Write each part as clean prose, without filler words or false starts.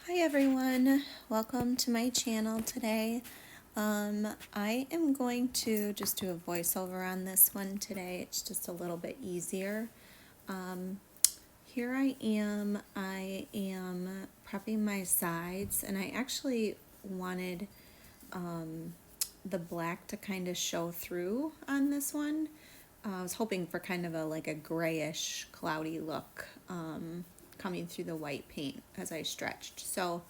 Hi everyone, welcome to my channel today. I am going to just do a voiceover on this one today. It's just a little bit easier. Here I am prepping my sides, and I actually wanted the black to kind of show through on this one. I was hoping for kind of a grayish, cloudy look coming through the white paint as I stretched. So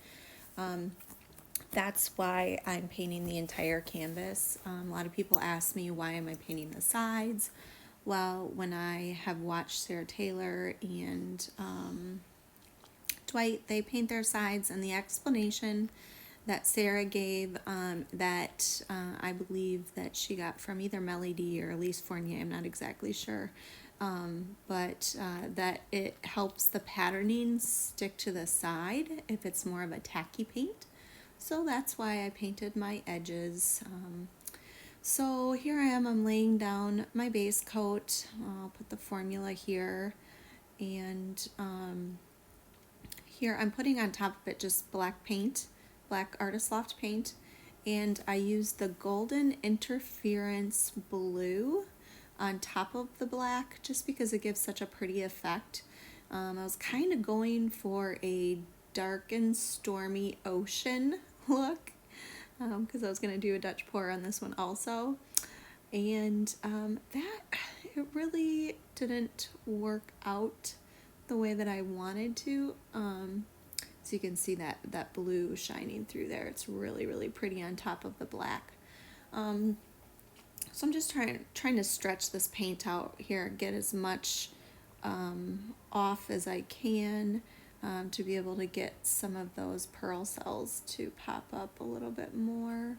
that's why I'm painting the entire canvas. A lot of people ask me, why am I painting the sides? Well, when I have watched Sara Taylor and Dwight, they paint their sides, and the explanation that Sara gave that I believe that she got from either MelyD or Elise Fournier, I'm not exactly sure, but that it helps the patterning stick to the side if it's more of a tacky paint. So that's why I painted my edges. So here I am, I'm laying down my base coat. I'll put the formula here, and here I'm putting on top of it just black paint, black Artist Loft paint, and I used the Golden Interference Blue on top of the black just because it gives such a pretty effect. I was kind of going for a dark and stormy ocean look because I was going to do a Dutch pour on this one also, and that it really didn't work out the way that I wanted to. So you can see that blue shining through there. It's really pretty on top of the black. So I'm just trying to stretch this paint out here, get as much off as I can to be able to get some of those pearl cells to pop up a little bit more.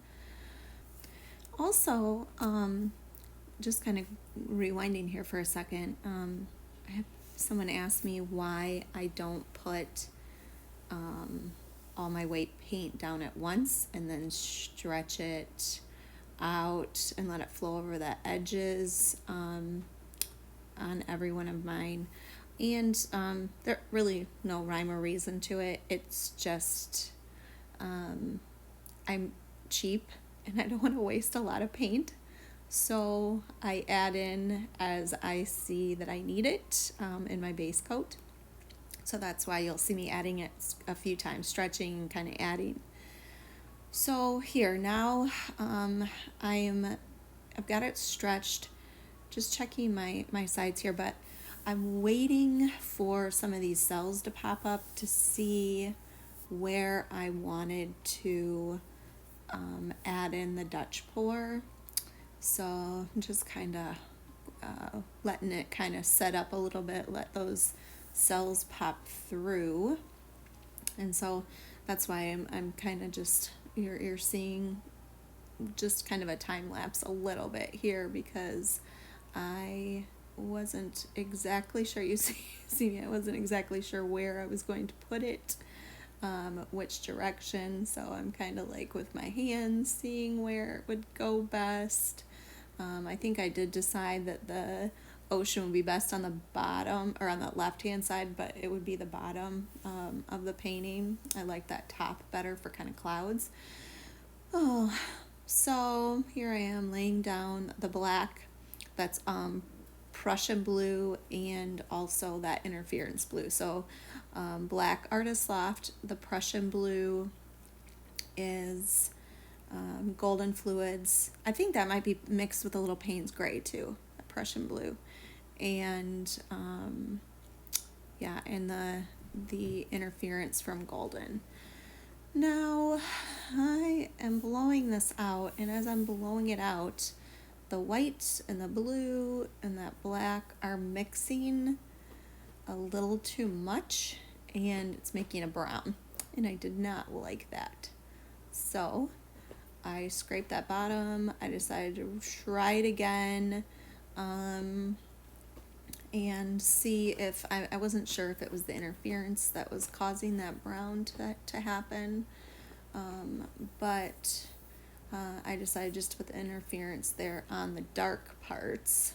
Also, just kind of rewinding here for a second, I have someone asked me why I don't put all my white paint down at once and then stretch it out and let it flow over the edges on every one of mine. And there's really no rhyme or reason to it. It's just I'm cheap and I don't want to waste a lot of paint. So I add in as I see that I need it in my base coat. So that's why you'll see me adding it a few times, stretching and kind of adding. So here now I've got it stretched, just checking my sides here, but I'm waiting for some of these cells to pop up to see where I wanted to add in the Dutch pour. So I'm just kind of letting it kind of set up a little bit, let those cells pop through. And so that's why I'm kind of just, you're seeing just kind of a time lapse a little bit here because I wasn't exactly sure. You see me, I wasn't exactly sure where I was going to put it, which direction. So I'm kind of like with my hands seeing where it would go best. I think I did decide that the ocean would be best on the bottom or on the left hand side, but it would be the bottom of the painting. I like that top better for kind of clouds. Oh, so here I am laying down the black that's Prussian blue and also that interference blue. So black Artist Loft, the Prussian blue is Golden Fluids. I think that might be mixed with a little Payne's Gray too, the Prussian blue. And yeah, and the interference from Golden. Now I am blowing this out, and as I'm blowing it out, the white and the blue and that black are mixing a little too much, and it's making a brown, and I did not like that. So I scraped that bottom. I decided to try it again and see if I wasn't sure if it was the interference that was causing that brown to happen, but I decided just to put the interference there on the dark parts,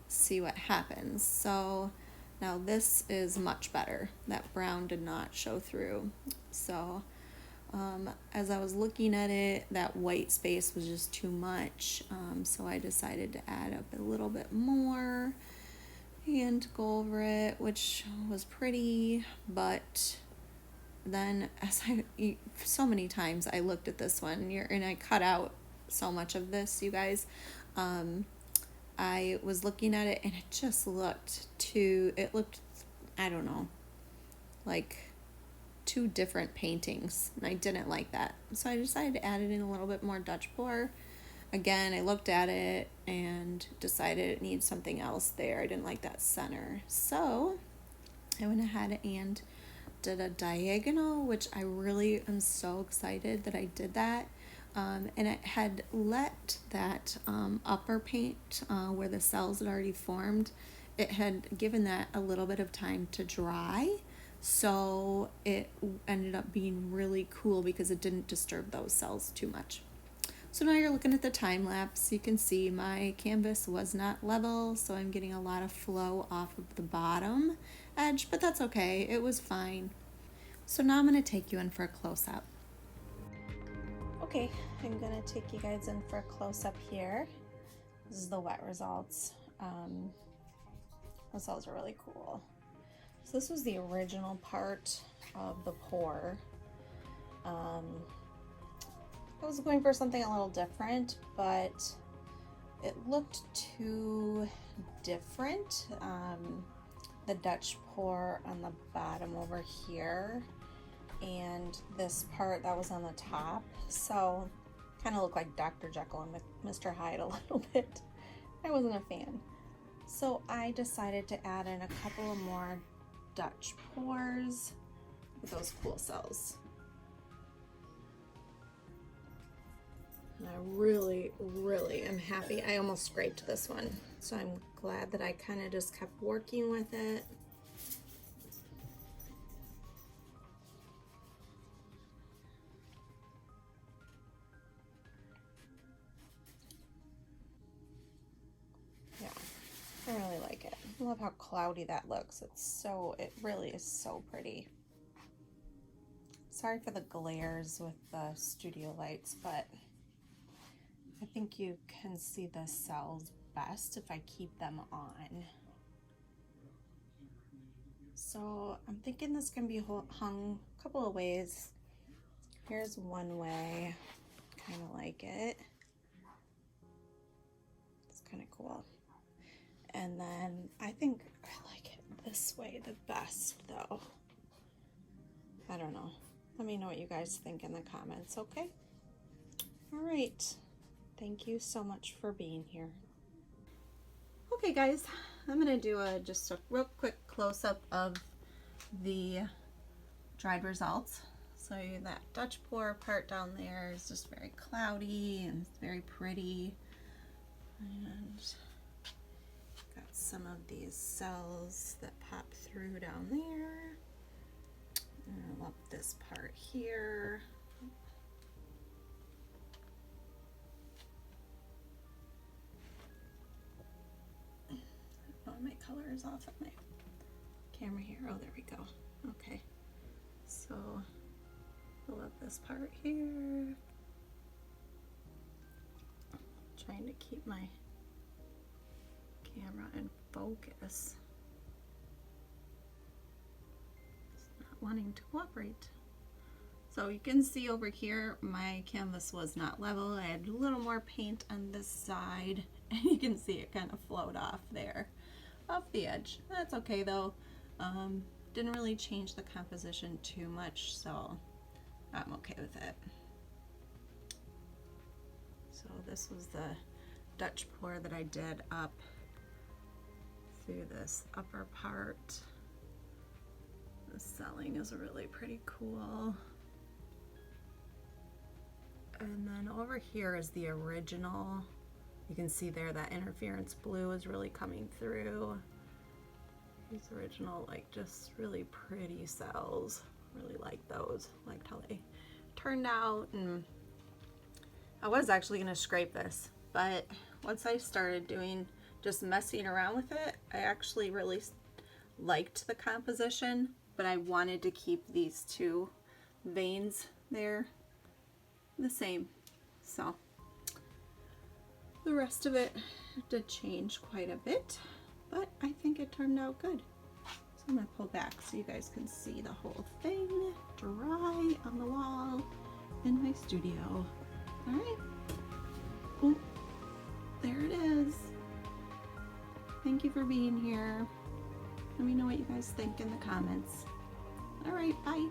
see what happens. So Now this is much better. That brown did not show through. So as I was looking at it, that white space was just too much. So I decided to add up a little bit more and go over it, which was pretty, but then so many times I looked at this one and I cut out so much of this, you guys. I was looking at it and it just looked I don't know, like two different paintings, and I didn't like that. So I decided to add it in a little bit more Dutch pour. Again, I looked at it and decided it needs something else there. I didn't like that center. So I went ahead and did a diagonal, which I really am so excited that I did that. And it had let that upper paint where the cells had already formed, it had given that a little bit of time to dry. So it ended up being really cool because it didn't disturb those cells too much. So now you're looking at the time lapse. You can see my canvas was not level, so I'm getting a lot of flow off of the bottom edge, but that's okay. It was fine. So now I'm going to take you in for a close-up. Okay, I'm going to take you guys in for a close-up here. This is the wet results. Results are really cool. So this was the original part of the pour. I was going for something a little different, but it looked too different. The Dutch pour on the bottom over here, and this part that was on the top. So kind of looked like Dr. Jekyll and Mr. Hyde a little bit. I wasn't a fan. So I decided to add in a couple of more Dutch pours with those cool cells. And I really, really am happy. I almost scraped this one, so I'm glad that I kind of just kept working with it. Yeah, I really like it. I love how cloudy that looks. It really is so pretty. Sorry for the glares with the studio lights, but I think you can see the cells best if I keep them on. So I'm thinking this can be hung a couple of ways. Here's one way, kind of like it. It's kind of cool. And then I think I like it this way the best though. I don't know. Let me know what you guys think in the comments, okay? All right. Thank you so much for being here. Okay guys, I'm gonna do just a real quick close-up of the dried results. So that Dutch pour part down there is just very cloudy and it's very pretty. And got some of these cells that pop through down there. And I love this part here. Oh, my color is off at my camera here. Oh, there we go. Okay, so I love this part here. Trying to keep my camera in focus. It's not wanting to cooperate. So you can see over here, my canvas was not level. I had a little more paint on this side, and you can see it kind of flowed off there, off the edge. That's okay though. Didn't really change the composition too much, so I'm okay with it. So this was the Dutch pour that I did up through this upper part. The selling is really pretty cool. And then over here is the original. You can see there that interference blue is really coming through. These original, like, just really pretty cells. Really like those. Liked how they turned out. And I was actually gonna scrape this, but once I started doing just messing around with it, I actually really liked the composition, but I wanted to keep these two veins there the same. So the rest of it did change quite a bit, but I think it turned out good. So I'm gonna pull back so you guys can see the whole thing dry on the wall in my studio. All right. Oh, there it is. Thank you for being here. Let me know what you guys think in the comments. All right, bye.